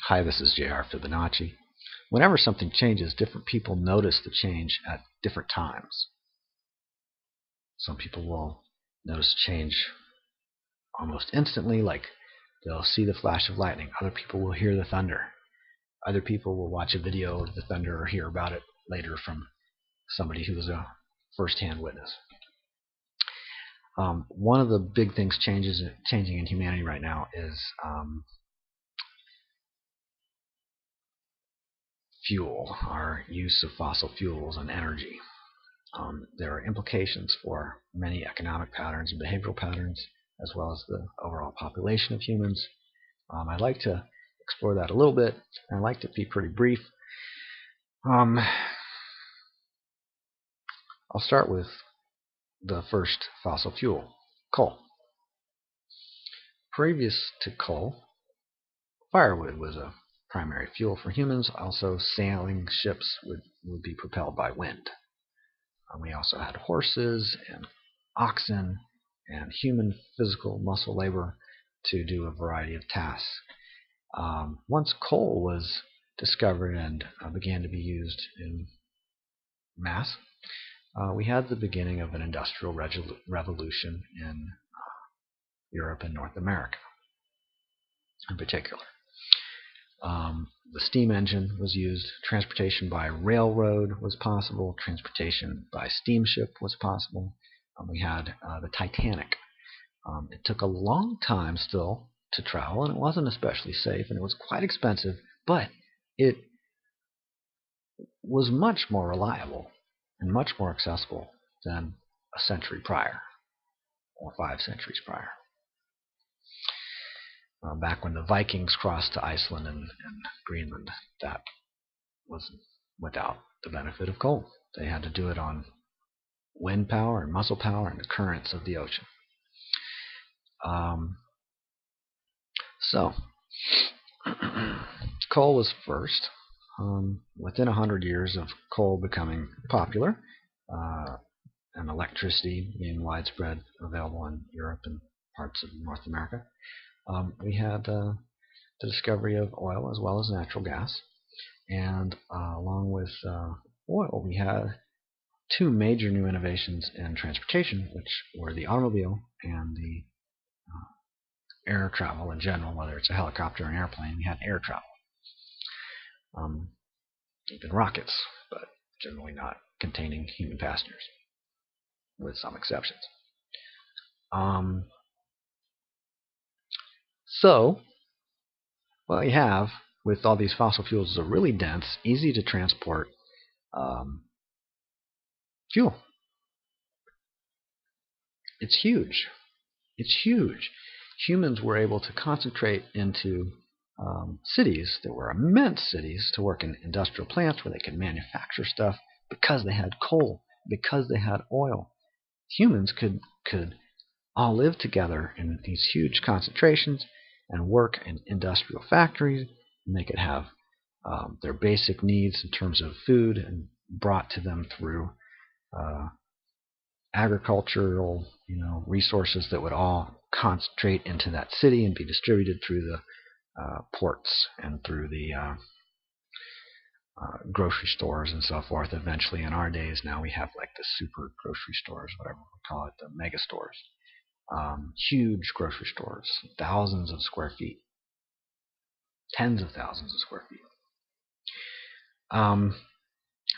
Hi, this is JR Fibonacci. Whenever something changes, different people notice the change at different times. Some people will notice change almost instantly, like they'll see the flash of lightning. Other people will hear the thunder. Other people will watch a video of the thunder or hear about it later from somebody who was a first-hand witness. One of the big things changing in humanity right now is fuel, our use of fossil fuels and energy. There are implications for many economic patterns and behavioral patterns, as well as the overall population of humans. I'd like to explore that a little bit, and I'd like to be pretty brief. I'll start with the first fossil fuel, coal. Previous to coal, firewood was a primary fuel for humans. Also, sailing ships would be propelled by wind. We also had horses and oxen and human physical muscle labor to do a variety of tasks. Once coal was discovered and began to be used in mass, we had the beginning of an industrial revolution in Europe and North America in particular. The steam engine was used. Transportation by railroad was possible. Transportation by steamship was possible. We had the Titanic. It took a long time still to travel, and it wasn't especially safe, and it was quite expensive, but it was much more reliable and much more accessible than a century prior, or 5 centuries prior. Back when the Vikings crossed to Iceland and Greenland, that was without the benefit of coal. They had to do it on wind power and muscle power and the currents of the ocean. So, coal was first. Within 100 years of coal becoming popular and electricity being widespread available in Europe and parts of North America, we had the discovery of oil as well as natural gas. And along with oil, we had 2 major new innovations in transportation, which were the automobile and the air travel in general, whether it's a helicopter or an airplane. We had air travel. Even rockets, but generally not containing human passengers, with some exceptions. So, what you have with all these fossil fuels is a really dense, easy to transport fuel. It's huge. It's huge. Humans were able to concentrate into cities that were immense cities to work in industrial plants where they could manufacture stuff because they had coal, because they had oil. Humans could all live together in these huge concentrations and work in industrial factories, and they could have their basic needs in terms of food and brought to them through agricultural resources that would all concentrate into that city and be distributed through the ports and through the grocery stores and so forth. Eventually, in our days, now we have like the super grocery stores, whatever we call it, the mega stores. Huge grocery stores, thousands of square feet, tens of thousands of square feet.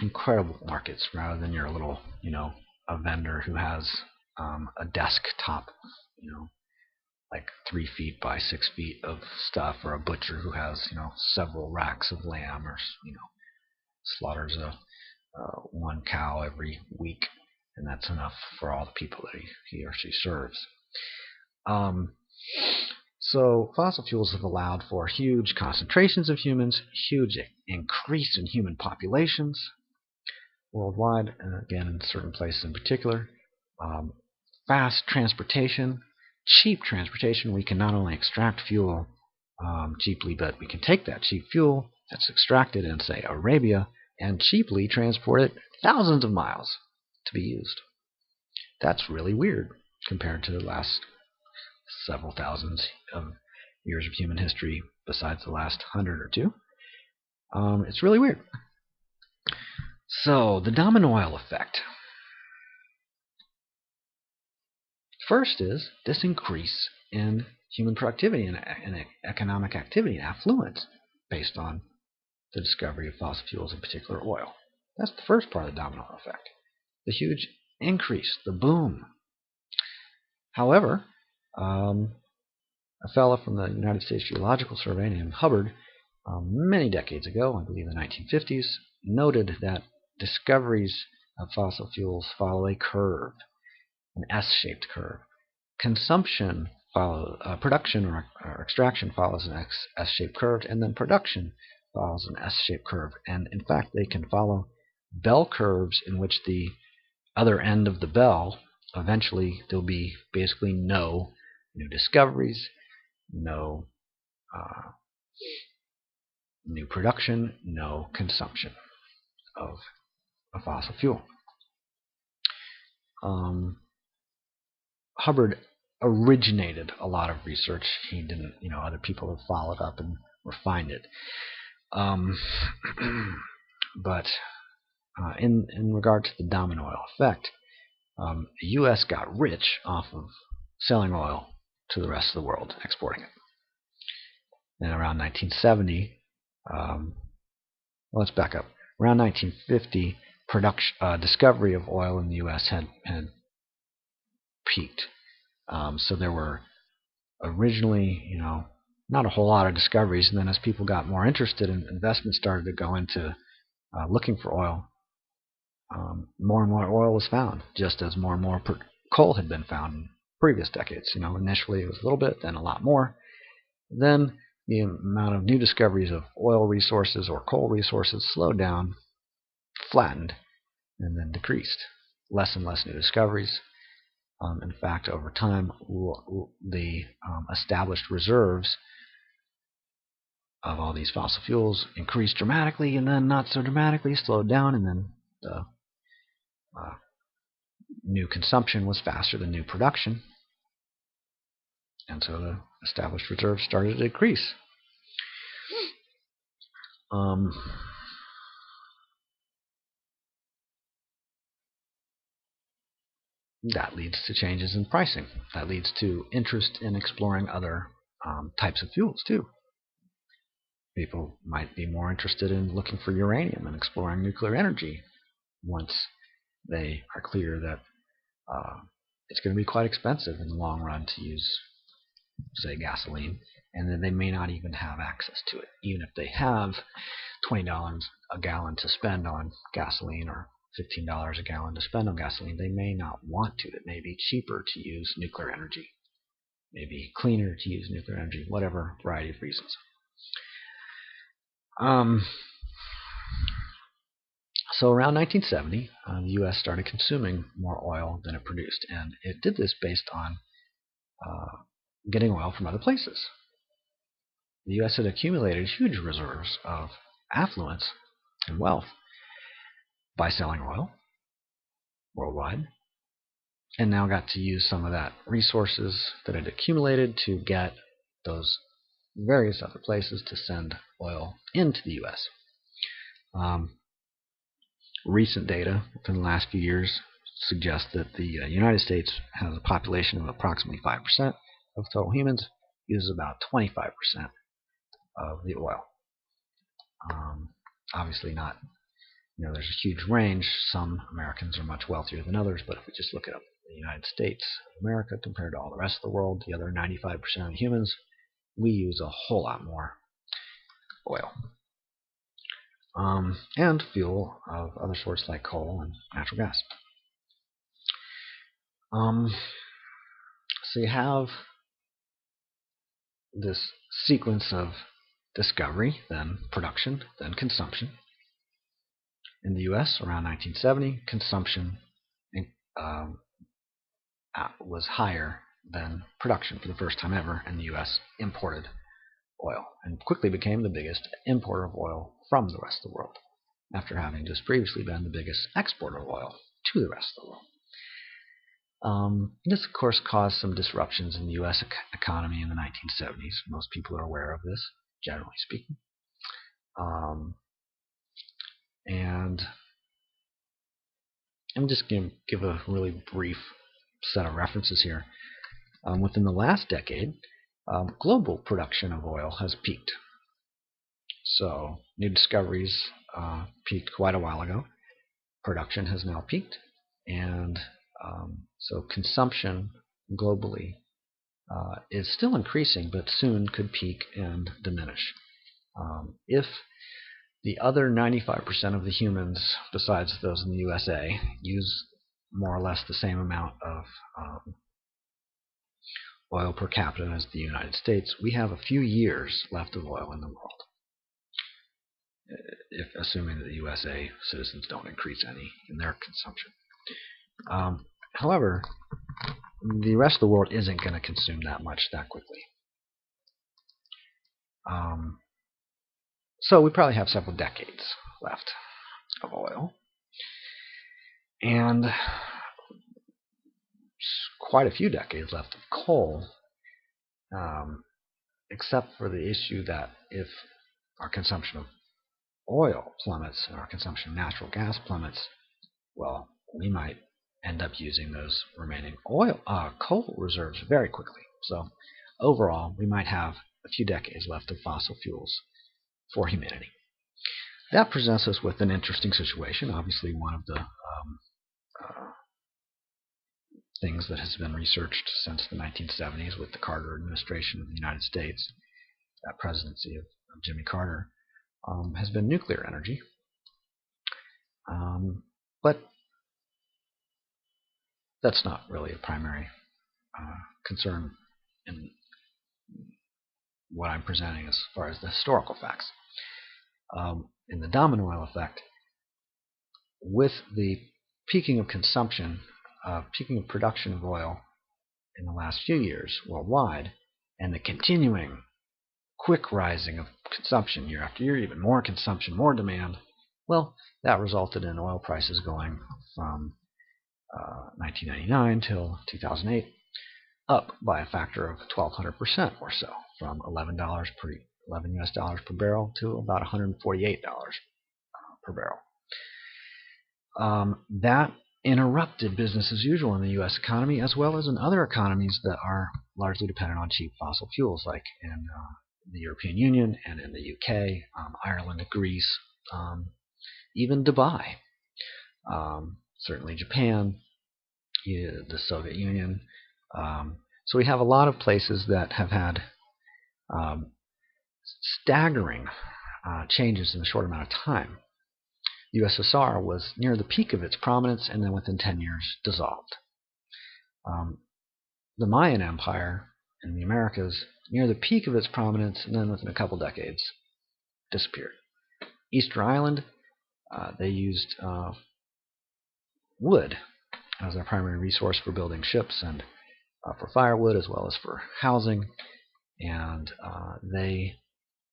Incredible markets rather than your little, a vendor who has a desktop, like 3 feet by 6 feet of stuff, or a butcher who has, several racks of lamb, or, slaughters one cow every week, and that's enough for all the people that he or she serves. So fossil fuels have allowed for huge concentrations of humans, huge increase in human populations worldwide, and again in certain places in particular. Fast transportation, cheap transportation. We can not only extract fuel cheaply, but we can take that cheap fuel that's extracted in, say, Arabia, and cheaply transport it thousands of miles to be used. That's really weird compared to the last several thousands of years of human history besides the last 100 or two. It's really weird. So, the dominoil effect. First is this increase in human productivity and economic activity and affluence based on the discovery of fossil fuels, in particular oil. That's the first part of the domino effect. The huge increase, the boom. However, a fellow from the United States Geological Survey named Hubbard, many decades ago, I believe in the 1950s, noted that discoveries of fossil fuels follow a curve, an S-shaped curve. Consumption follows, production or extraction follows an S-shaped curve, and then production follows an S-shaped curve. And in fact, they can follow bell curves in which the other end of the bell, eventually there'll be basically no new discoveries, no new production, no consumption of a fossil fuel. Hubbard originated a lot of research. He didn't, other people have followed up and refined it. But in regard to the dominoil effect, the U.S. got rich off of selling oil to the rest of the world, exporting it. And around 1970, let's back up. Around 1950, discovery of oil in the U.S. had peaked. So there were originally, not a whole lot of discoveries, and then as people got more interested and investment started to go into looking for oil, more and more oil was found, just as more and more coal had been found in previous decades. Initially it was a little bit, then a lot more. Then the amount of new discoveries of oil resources or coal resources slowed down, flattened, and then decreased. Less and less new discoveries. In fact, over time, the established reserves of all these fossil fuels increased dramatically, and then not so dramatically, slowed down, and then the new consumption was faster than new production. And so the established reserves started to decrease. That leads to changes in pricing. That leads to interest in exploring other types of fuels, too. People might be more interested in looking for uranium and exploring nuclear energy once they are clear that it's going to be quite expensive in the long run to use, say, gasoline, and then they may not even have access to it. Even if they have $20 a gallon to spend on gasoline or $15 a gallon to spend on gasoline, they may not want to. It may be cheaper to use nuclear energy, maybe cleaner to use nuclear energy, whatever variety of reasons. So around 1970, the U.S. started consuming more oil than it produced, and it did this based on getting oil from other places. The U.S. had accumulated huge reserves of affluence and wealth by selling oil worldwide, and now got to use some of that resources that had accumulated to get those various other places to send oil into the U.S. Recent data within the last few years suggests that the United States has a population of approximately 5% of total humans, uses about 25% of the oil. Obviously not, there's a huge range. Some Americans are much wealthier than others, but if we just look at the United States of America compared to all the rest of the world, the other 95% of humans, we use a whole lot more oil. And fuel of other sorts like coal and natural gas. So you have this sequence of discovery, then production, then consumption. In the U.S., around 1970, consumption was higher than production for the first time ever, and the U.S. imported oil and quickly became the biggest importer of oil from the rest of the world, after having just previously been the biggest exporter of oil to the rest of the world. This, of course, caused some disruptions in the U.S. economy in the 1970s. Most people are aware of this. generally speaking. And I'm just going to give a really brief set of references here. Within the last decade, global production of oil has peaked. So new discoveries peaked quite a while ago. Production has now peaked, and so consumption globally is still increasing, but soon could peak and diminish. If the other 95% of the humans, besides those in the USA, use more or less the same amount of oil per capita as the United States, we have a few years left of oil in the world, if assuming that the USA citizens don't increase any in their consumption. However, the rest of the world isn't going to consume that much that quickly. So we probably have several decades left of oil, and quite a few decades left of coal, except for the issue that if our consumption of oil plummets and our consumption of natural gas plummets, well, we might end up using those remaining coal reserves very quickly. So overall, we might have a few decades left of fossil fuels for humanity. That presents us with an interesting situation. Obviously, one of the things that has been researched since the 1970s with the Carter administration of the United States, that presidency of Jimmy Carter, has been nuclear energy. But that's not really a primary concern in what I'm presenting as far as the historical facts. In the dominoil effect, with the peaking of consumption, peaking of production of oil in the last few years worldwide, and the continuing quick rising of consumption year after year, even more consumption, more demand, well, that resulted in oil prices going from 1999 till 2008 up by a factor of 1,200% or so, from $11 US dollars per barrel to about $148 per barrel. That interrupted business as usual in the U.S. economy, as well as in other economies that are largely dependent on cheap fossil fuels, like in the European Union and in the UK, Ireland, Greece, even Dubai, certainly Japan, the Soviet Union. So we have a lot of places that have had staggering changes in a short amount of time. The USSR was near the peak of its prominence and then within 10 years dissolved. The Mayan Empire in the Americas, near the peak of its prominence and then within a couple decades disappeared. Easter Island, they used wood as their primary resource for building ships and for firewood as well as for housing, and they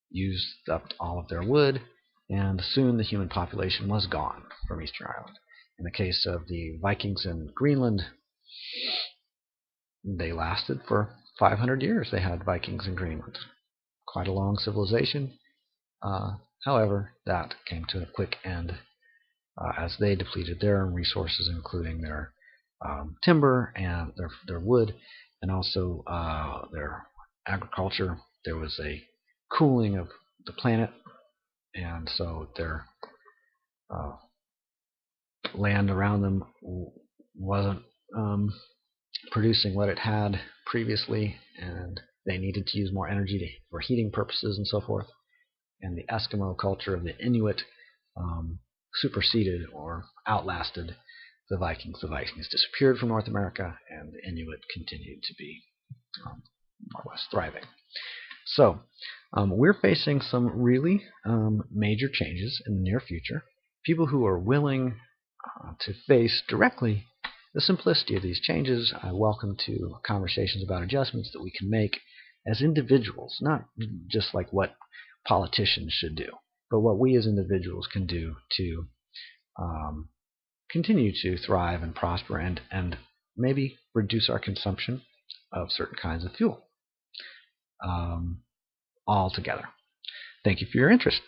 used up all of their wood, and soon the human population was gone from Easter Island. In the case of the Vikings in Greenland, they lasted for 500 years. They had Vikings in Greenland. Quite a long civilization. However, that came to a quick end as they depleted their resources, including their timber and their wood, and also their agriculture. There was a cooling of the planet, and so their land around them wasn't producing what it had previously, and they needed to use more energy for heating purposes and so forth. And the Eskimo culture of the Inuit superseded or outlasted the Vikings. The Vikings disappeared from North America, and the Inuit continued to be more or less thriving. So we're facing some really major changes in the near future. People who are willing to face directly the simplicity of these changes, I welcome to conversations about adjustments that we can make as individuals, not just like what politicians should do, but what we as individuals can do to continue to thrive and prosper and maybe reduce our consumption of certain kinds of fuel altogether. Thank you for your interest.